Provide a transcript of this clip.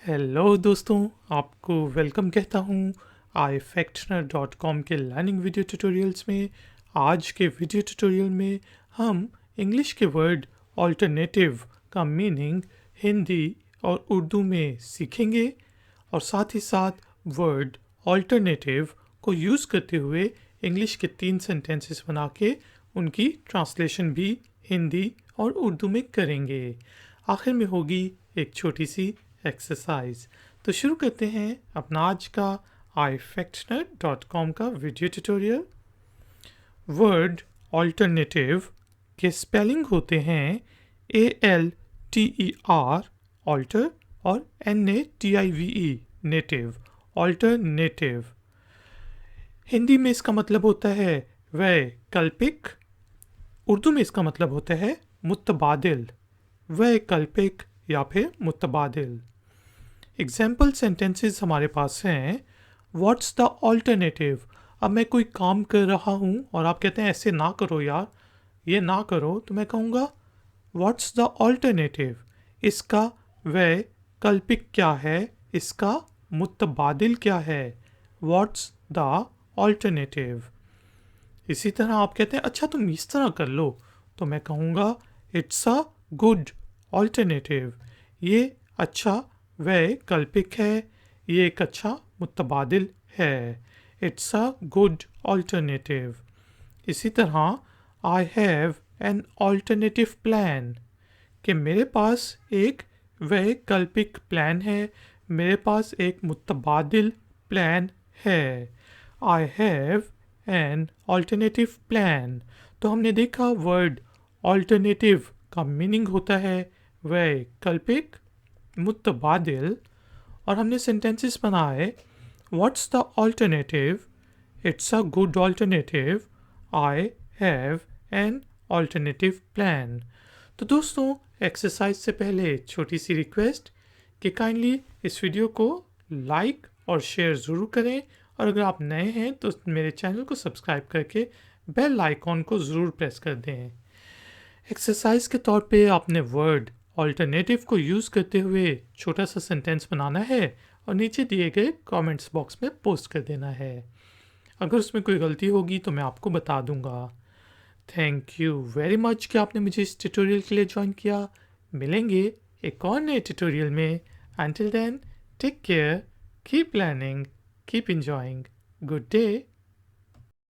Hello दोस्तों, आपको welcome कहता हूँ ifactner.com के लर्निंग वीडियो ट्यूटोरियल्स में। आज के वीडियो ट्यूटोरियल में हम इंग्लिश के वर्ड ऑल्टरनेटिव का मीनिंग हिंदी और उर्दू में सीखेंगे और साथ ही साथ वर्ड ऑल्टरनेटिव को यूज़ करते हुए इंग्लिश के 3 सेंटेंसेस बना के उनकी ट्रांसलेशन भी हिंदी और उर्दू में करेंगे। आखिर में होगी एक छोटी सी एक्सरसाइज। तो शुरू करते हैं अपना आज का ifactner.com का वीडियो ट्यूटोरियल। वर्ड ऑल्टरनेटिव के स्पेलिंग होते हैं ALTER ऑल्टर और NATIVE नेटिव, ऑल्टरनेटिव। हिंदी में इसका मतलब होता है वैकल्पिक, उर्दू में इसका मतलब होता है मुतबादिल, वैकल्पिक या फिर मुतबादिल। एग्जाम्पल सेंटेंसेस हमारे पास हैं। What's the alternative? अब मैं कोई काम कर रहा हूँ और आप कहते हैं ऐसे ना करो यार, ये ना करो, तो मैं कहूँगा व्हाट्स द ऑल्टरनेटिव? इसका वैकल्पिक क्या है, इसका मुतबादिल क्या है? What's the alternative. इसी तरह आप कहते हैं अच्छा तुम इस तरह कर लो, तो मैं कहूँगा इट्स अ गुड ऑल्टरनेटिव। ये अच्छा वैकल्पिक है, ये एक अच्छा मुतबादिल है। It's a good alternative. इसी तरह I have an alternative plan, कि मेरे पास एक वैकल्पिक प्लान है, मेरे पास एक मुतबादिल प्लान है। I have an alternative plan. तो हमने देखा वर्ड ऑल्टरनेटिव का मीनिंग होता है वैकल्पिक, मुतबादिल, और हमने सेंटेंसेस बनाए। What's the alternative? It's a good alternative. I have an alternative plan. तो दोस्तों, एक्सरसाइज से पहले छोटी सी रिक्वेस्ट कि काइंडली इस वीडियो को लाइक और शेयर ज़रूर करें, और अगर आप नए हैं तो मेरे चैनल को सब्सक्राइब करके बेल आइकॉन को ज़रूर प्रेस कर दें। एक्सरसाइज के तौर पे आपने वर्ड ऑल्टरनेटिव को यूज़ करते हुए छोटा सा सेंटेंस बनाना है और नीचे दिए गए कमेंट्स बॉक्स में पोस्ट कर देना है। अगर उसमें कोई गलती होगी तो मैं आपको बता दूंगा। थैंक यू वेरी मच कि आपने मुझे इस ट्यूटोरियल के लिए ज्वाइन किया। मिलेंगे एक और नए ट्यूटोरियल में। Until then, take care, keep learning, keep enjoying. Good day.